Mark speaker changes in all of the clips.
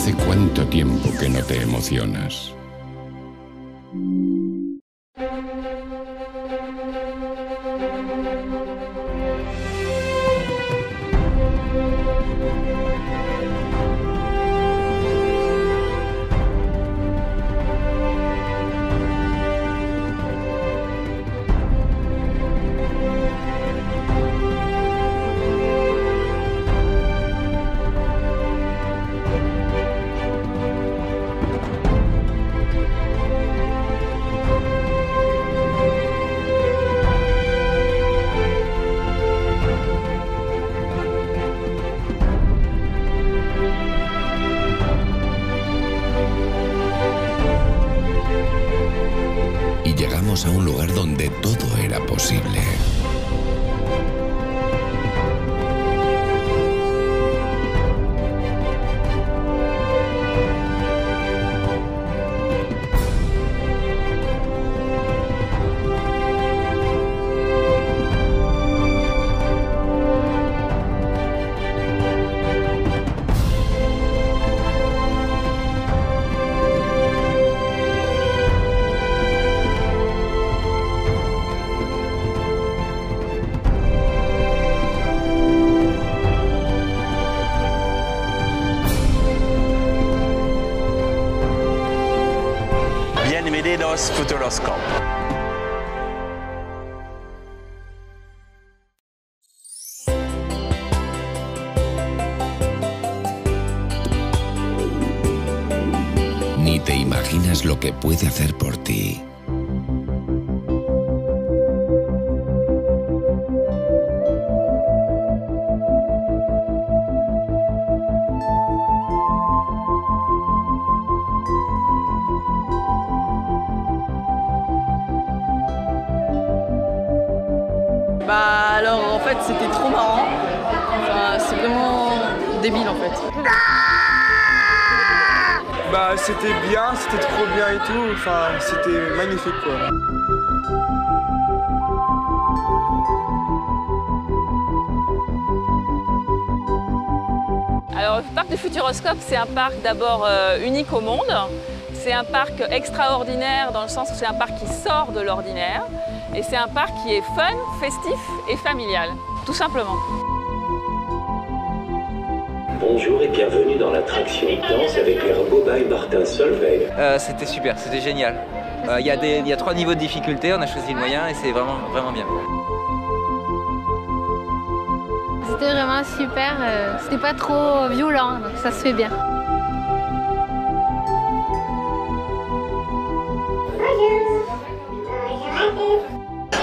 Speaker 1: ¿Hace cuánto tiempo que no te emocionas? Llegamos a un lugar donde todo era posible.
Speaker 2: Bienvenidos Futuroscope.
Speaker 1: Ni te imaginas lo que puede hacer por ti.
Speaker 3: Bah alors en fait c'était trop marrant, enfin, c'est vraiment débile en fait.
Speaker 4: Bah c'était bien, c'était trop bien et tout, enfin c'était magnifique quoi.
Speaker 3: Alors le parc du Futuroscope c'est un parc d'abord unique au monde, c'est un parc extraordinaire dans le sens où c'est un parc qui sort de l'ordinaire. Et c'est un parc qui est fun, festif et familial, tout simplement.
Speaker 5: Bonjour et bienvenue dans l'attraction Danse avec l'air Boba et Martin Solveig.
Speaker 6: C'était super, c'était génial. Il y a 3 niveaux de difficulté, on a choisi le moyen et c'est vraiment bien.
Speaker 7: C'était vraiment super, c'était pas trop violent, donc ça se fait bien.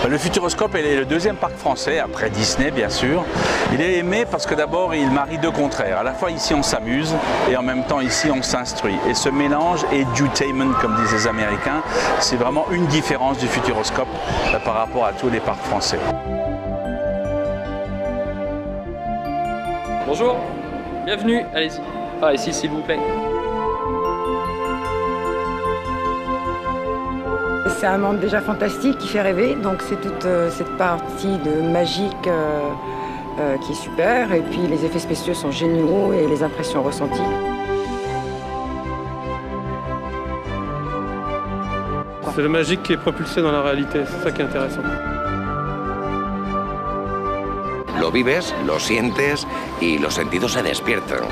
Speaker 2: Le Futuroscope est le deuxième parc français, après Disney bien sûr. Il est aimé parce que d'abord il marie deux contraires. À la fois ici on s'amuse et en même temps ici on s'instruit. Et ce mélange edutainment comme disent les Américains, c'est vraiment une différence du Futuroscope par rapport à tous les parcs français.
Speaker 8: Bonjour, bienvenue, allez-y. Par ici s'il vous plaît.
Speaker 9: C'est un monde déjà fantastique qui fait rêver, donc c'est toute cette partie de magique qui est super, et puis les effets spéciaux sont géniaux et les impressions ressenties.
Speaker 10: C'est le magique qui est propulsé dans la réalité, c'est ça qui est intéressant.
Speaker 1: Lo vives, lo sientes y los sentidos se despiertan.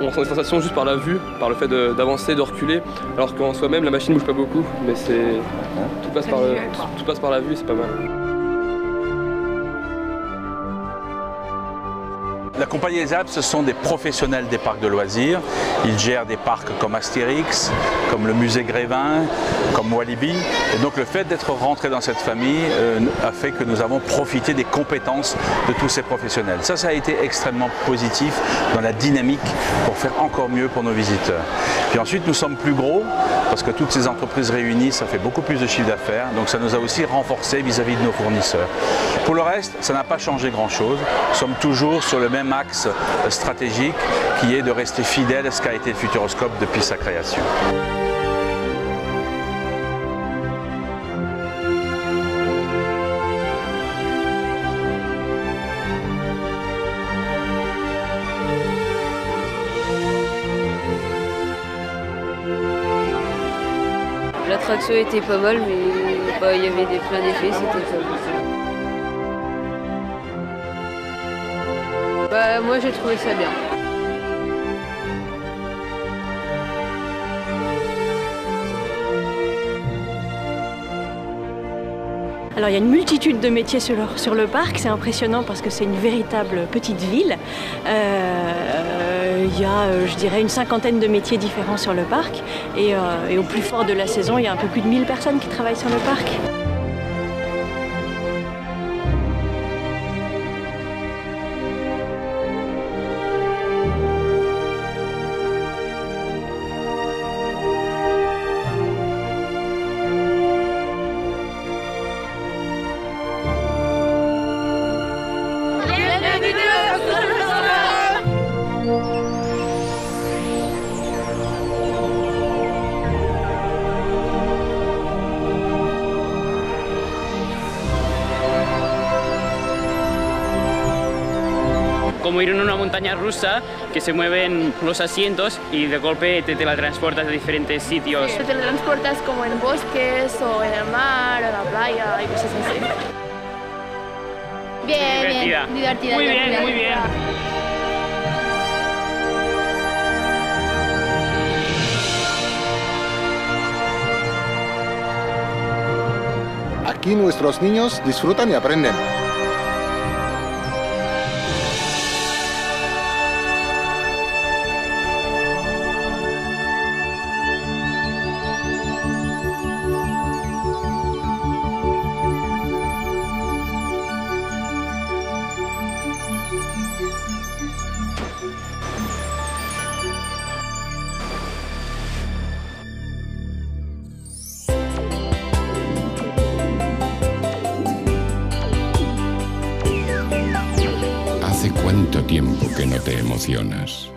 Speaker 8: On ressent des sensations juste par la vue, par le fait d'avancer, de reculer, alors qu'en soi-même la machine ne bouge pas beaucoup, mais tout passe par la vue, c'est pas mal.
Speaker 2: La Compagnie des Alpes, ce sont des professionnels des parcs de loisirs. Ils gèrent des parcs comme Astérix, comme le musée Grévin, comme Walibi. Et donc le fait d'être rentré dans cette famille a fait que nous avons profité des compétences de tous ces professionnels. Ça a été extrêmement positif dans la dynamique pour faire encore mieux pour nos visiteurs. Puis ensuite, nous sommes plus gros parce que toutes ces entreprises réunies, ça fait beaucoup plus de chiffre d'affaires. Donc ça nous a aussi renforcés vis-à-vis de nos fournisseurs. Pour le reste, ça n'a pas changé grand-chose. Nous sommes toujours sur le même axe stratégique qui est de rester fidèle à ce qu'a été le Futuroscope depuis sa création.
Speaker 11: l'attraction était pas mal, mais il y avait plein d'effets, c'était top. Moi j'ai trouvé ça bien.
Speaker 12: Alors il y a une multitude de métiers sur le parc, c'est impressionnant parce que c'est une véritable petite ville. Il y a, je dirais, une cinquantaine de métiers différents sur le parc et au plus fort de la saison, il y a un peu plus de 1000 personnes qui travaillent sur le parc.
Speaker 13: Como ir en una montaña rusa que se mueven los asientos y de golpe te teletransportas a diferentes sitios.
Speaker 14: Te teletransportas como en bosques o en el mar o en la playa y cosas así. Bien, divertida.
Speaker 13: Muy bien, muy bien.
Speaker 15: Aquí nuestros niños disfrutan y aprenden.
Speaker 16: ¿Hace cuánto tiempo que no te emocionas?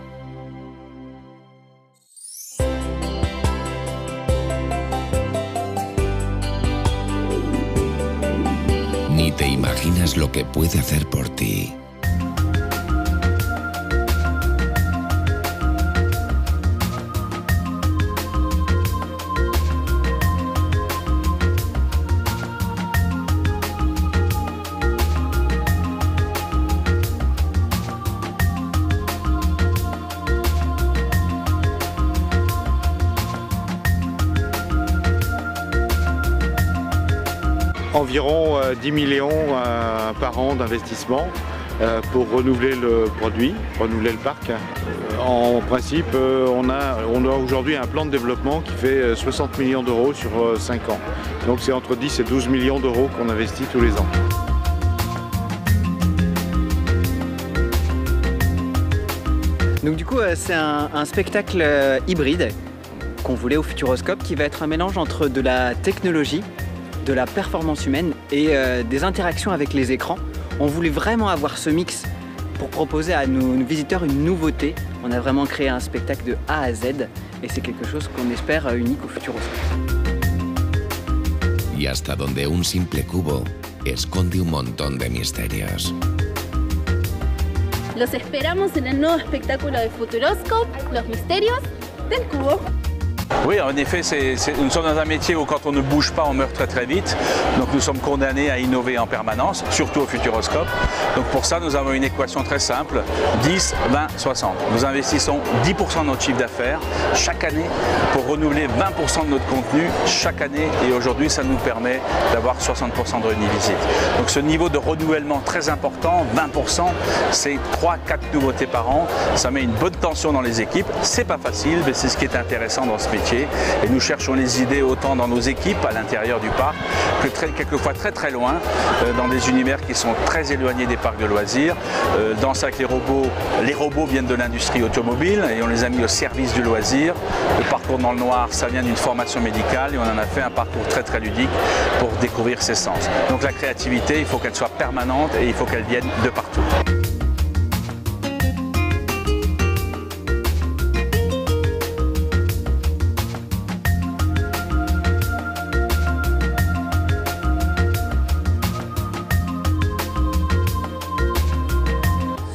Speaker 16: Ni te imaginas lo que puede hacer por ti.
Speaker 17: Environ 10 millions par an d'investissement pour renouveler le produit, renouveler le parc. En principe, on a aujourd'hui un plan de développement qui fait 60 millions d'euros sur 5 ans. Donc c'est entre 10 et 12 millions d'euros qu'on investit tous les ans.
Speaker 18: Donc du coup, c'est un spectacle hybride qu'on voulait au Futuroscope qui va être un mélange entre de la technologie, de la performance humaine et des interactions avec les écrans. On voulait vraiment avoir ce mix pour proposer à nos visiteurs une nouveauté. On a vraiment créé un spectacle de A à Z et c'est quelque chose qu'on espère unique au Futuroscope.
Speaker 16: Y hasta donde un simple cubo esconde un montón de misterios.
Speaker 14: Los esperamos en el nuevo espectáculo de Futuroscope, Los Misterios del Cubo.
Speaker 2: Oui, en effet, nous sommes dans un métier où quand on ne bouge pas, on meurt très très vite. Donc nous sommes condamnés à innover en permanence, surtout au Futuroscope. Donc pour ça, nous avons une équation très simple, 10, 20, 60. Nous investissons 10% de notre chiffre d'affaires chaque année pour renouveler 20% de notre contenu chaque année. Et aujourd'hui, ça nous permet d'avoir 60% de revisite. Donc ce niveau de renouvellement très important, 20%, c'est 3-4 nouveautés par an. Ça met une bonne tension dans les équipes. C'est pas facile, mais c'est ce qui est intéressant dans ce métier. Et nous cherchons les idées autant dans nos équipes à l'intérieur du parc que quelquefois très très loin, dans des univers qui sont très éloignés des parcs de loisirs. Danse avec les robots viennent de l'industrie automobile et on les a mis au service du loisir. Le parcours dans le noir, ça vient d'une formation médicale et on en a fait un parcours très très ludique pour découvrir ses sens. Donc la créativité, il faut qu'elle soit permanente et il faut qu'elle vienne de partout.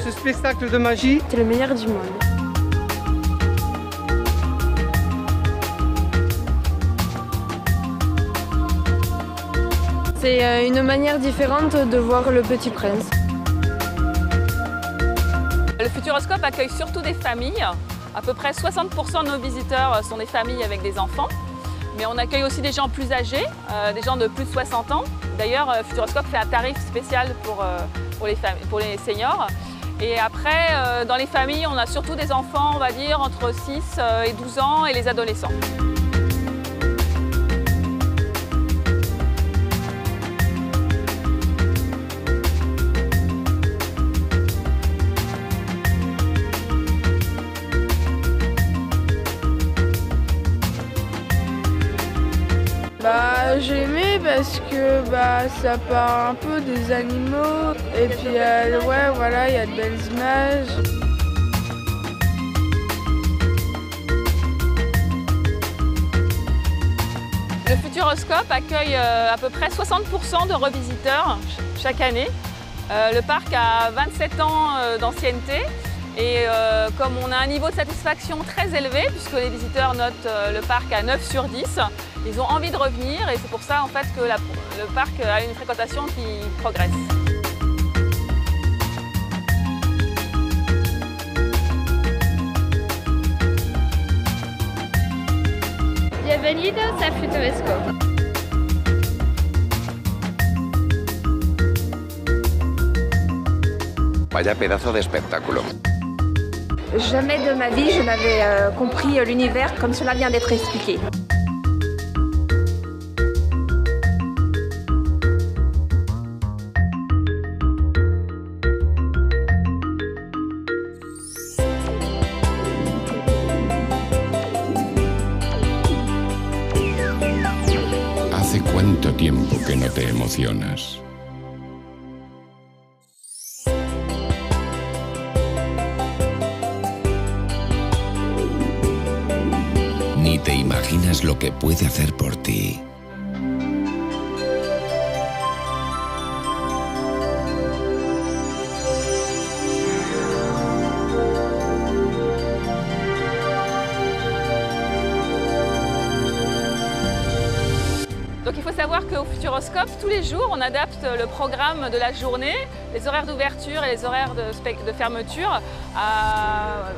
Speaker 10: Ce spectacle de magie,
Speaker 11: c'est le meilleur du monde.
Speaker 19: C'est une manière différente de voir le Petit Prince.
Speaker 3: Le Futuroscope accueille surtout des familles. À peu près 60% de nos visiteurs sont des familles avec des enfants. Mais on accueille aussi des gens plus âgés, des gens de plus de 60 ans. D'ailleurs, Futuroscope fait un tarif spécial pour les seniors. Et après, dans les familles, on a surtout des enfants, on va dire, entre 6 et 12 ans et les adolescents.
Speaker 19: J'ai aimé parce que ça parle un peu des animaux et puis ouais, voilà, il y a de belles images.
Speaker 3: Le Futuroscope accueille à peu près 60% de revisiteurs chaque année. Le parc a 27 ans d'ancienneté. Et comme on a un niveau de satisfaction très élevé, puisque les visiteurs notent le parc à 9 sur 10, ils ont envie de revenir et c'est pour ça en fait que le parc a une fréquentation qui progresse.
Speaker 7: Bienvenidos a Futuroscope.
Speaker 1: Vaya pedazo de espectáculo.
Speaker 20: Jamais de ma vie je n'avais compris l'univers comme cela vient d'être expliqué.
Speaker 16: ¿Hace cuánto tiempo que no te emocionas? Ni te imaginas lo que puede hacer por ti.
Speaker 3: Donc il faut savoir qu'au Futuroscope, tous les jours, on adapte le programme de la journée, les horaires d'ouverture et les horaires de fermeture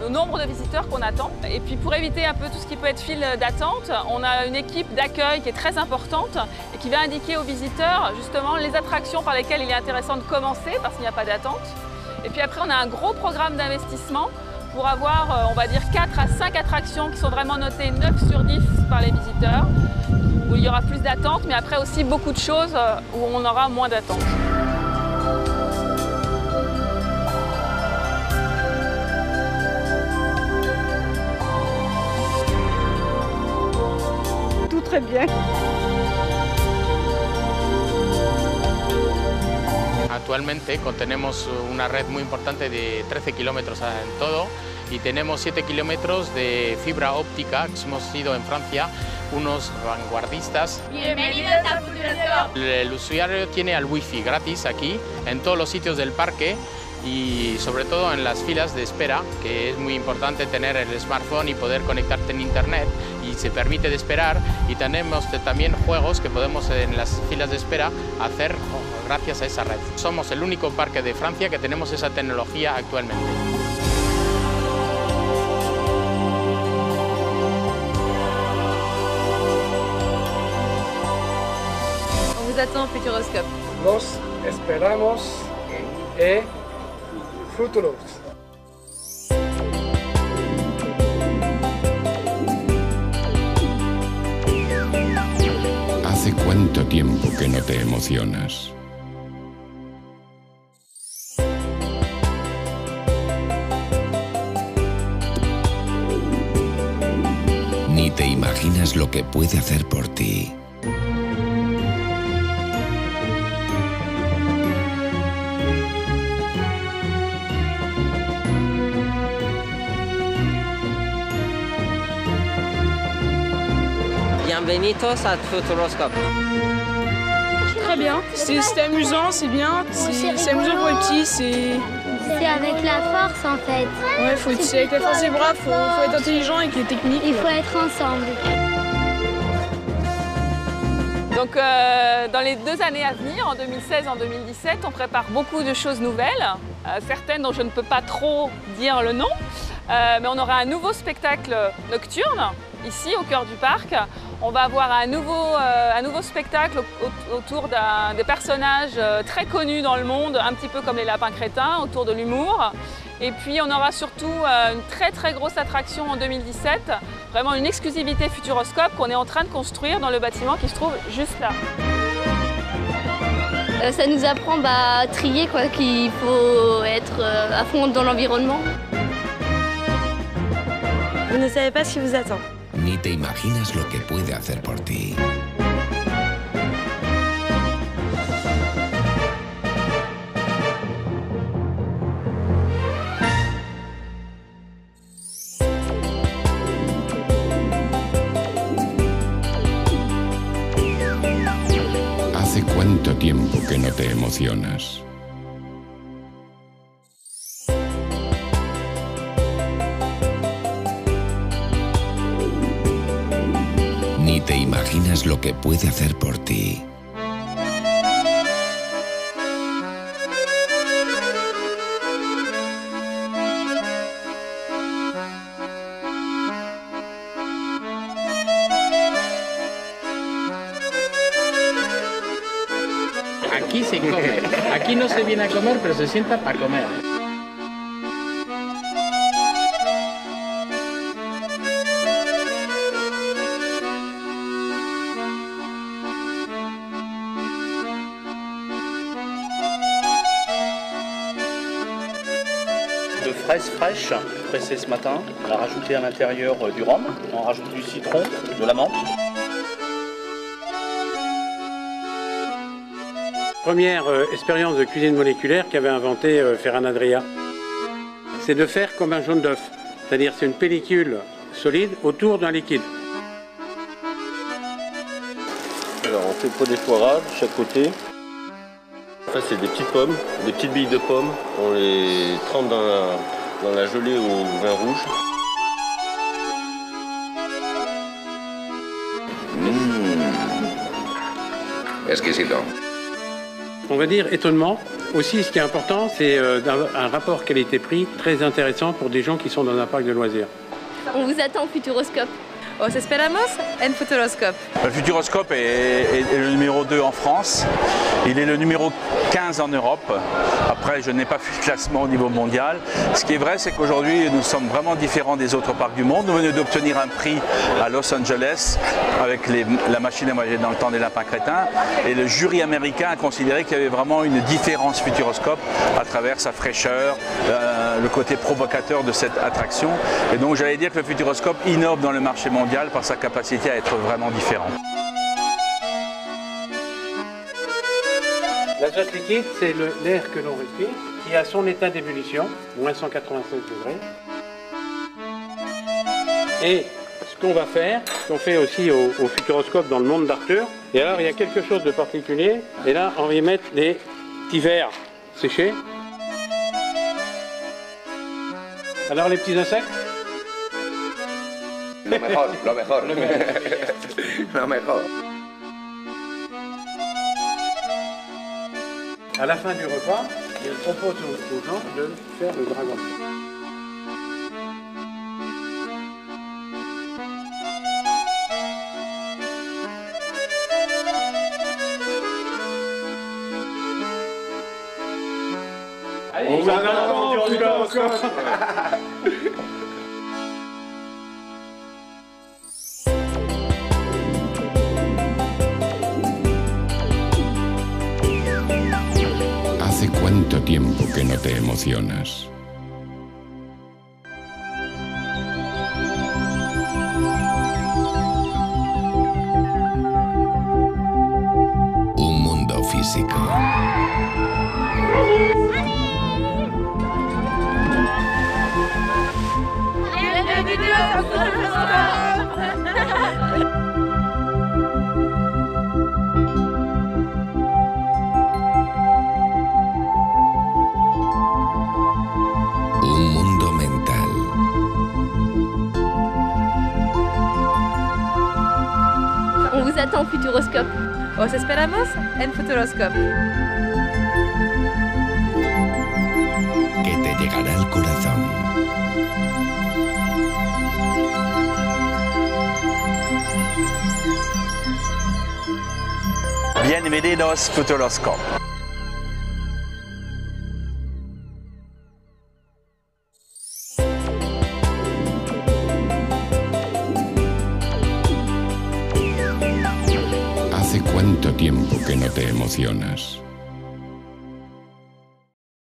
Speaker 3: au nombre de visiteurs qu'on attend. Et puis pour éviter un peu tout ce qui peut être file d'attente, on a une équipe d'accueil qui est très importante et qui va indiquer aux visiteurs justement les attractions par lesquelles il est intéressant de commencer parce qu'il n'y a pas d'attente. Et puis après, on a un gros programme d'investissement pour avoir, on va dire, 4 à 5 attractions qui sont vraiment notées 9 sur 10 par les visiteurs, où il y aura plus d'attente, mais après aussi beaucoup de choses où on aura moins d'attente.
Speaker 19: Tout très bien.
Speaker 21: Actualmente tenemos una red muy importante de 13 kilómetros en todo y tenemos 7 kilómetros de fibra óptica. Hemos sido en Francia unos vanguardistas.
Speaker 7: Bienvenidos a Futuroscope.
Speaker 21: El usuario tiene el wifi gratis aquí en todos los sitios del parque y sobre todo en las filas de espera, que es muy importante tener el smartphone y poder conectarte en internet y se permite de esperar, y tenemos también juegos que podemos en las filas de espera hacer gracias a esa red. Somos el único parque de Francia que tenemos esa tecnología actualmente.
Speaker 3: On vous attend au Futuroscope.
Speaker 4: Los esperamos en Futuros.
Speaker 16: ¿Hace cuánto tiempo que no te emocionas? Ni te imaginas lo que puede hacer por ti.
Speaker 6: Bienvenidos a Futuroscope.
Speaker 19: Très bien, c'était amusant, c'est bien, c'est amusant pour les petits,
Speaker 7: C'est avec la force en fait.
Speaker 19: Ouais, c'est avec la force des bras, faut être intelligent avec les techniques.
Speaker 7: Il faut être ensemble.
Speaker 3: Donc dans les 2 années à venir, en 2016 et en 2017, on prépare beaucoup de choses nouvelles, certaines dont je ne peux pas trop dire le nom, mais on aura un nouveau spectacle nocturne, ici au cœur du parc. On va avoir un nouveau spectacle autour des personnages très connus dans le monde, un petit peu comme les lapins crétins, autour de l'humour. Et puis on aura surtout une très grosse attraction en 2017, vraiment une exclusivité Futuroscope qu'on est en train de construire dans le bâtiment qui se trouve juste là.
Speaker 14: Ça nous apprend à trier, qu'il faut être à fond dans l'environnement.
Speaker 12: Vous ne savez pas ce qui vous attend.
Speaker 16: Ni te imaginas lo que puede hacer por ti. ¿Hace cuánto tiempo que no te emocionas? Ni te imaginas lo que puede hacer por ti.
Speaker 21: Aquí se come. Aquí no se viene a comer, pero se sienta para comer.
Speaker 5: De fraises fraîches, pressées ce matin. On a rajouté à l'intérieur du rhum, on rajoute du citron, de la menthe.
Speaker 10: Première expérience de cuisine moléculaire qu'avait inventé Ferran Adrià. C'est de faire comme un jaune d'œuf, c'est-à-dire c'est une pellicule solide autour d'un liquide.
Speaker 22: Alors on fait pot des foie gras de chaque côté. Ça c'est des petites pommes, des petites billes de pommes. On les trempe dans la gelée au vin rouge.
Speaker 1: Exquisito.
Speaker 10: On va dire étonnement. Aussi, ce qui est important, c'est un rapport qualité-prix très intéressant pour des gens qui sont dans un parc de loisirs.
Speaker 14: On vous attend au Futuroscope.
Speaker 3: Os esperamos en Futuroscope.
Speaker 2: Le Futuroscope est le numéro 2 en France. Il est le numéro 15 en Europe. Après, je n'ai pas fait le classement au niveau mondial. Ce qui est vrai, c'est qu'aujourd'hui, nous sommes vraiment différents des autres parcs du monde. Nous venons d'obtenir un prix à Los Angeles avec la machine à voyager dans le temps des lapins crétins. Et le jury américain a considéré qu'il y avait vraiment une différence Futuroscope à travers sa fraîcheur, le côté provocateur de cette attraction. Et donc, j'allais dire que le Futuroscope innove dans le marché mondial par sa capacité à être vraiment différent.
Speaker 10: L'azote liquide, c'est l'air que l'on respire, qui a son état d'ébullition, moins 196 degrés. Et ce qu'on va faire, ce qu'on fait aussi au Futuroscope dans le monde d'Arthur, et alors il y a quelque chose de particulier, et là on va y mettre des petits verres séchés. Alors les petits insectes?
Speaker 1: Lo mejor, lo mejor. Lo mejor.
Speaker 10: À la fin du repas, il propose aux gens de faire le dragon.
Speaker 22: Allez, on vous attend au Futuroscope.
Speaker 16: ¿Hace cuánto tiempo que no te emocionas? Un mundo físico. Un mundo mental.
Speaker 14: On vous attend au Futuroscope.
Speaker 8: Os esperamos en Futuroscope.
Speaker 16: Que te llegará al corazón.
Speaker 2: Bienvenidos Futuroscope.
Speaker 16: ¿Hace cuánto tiempo que no te emocionas?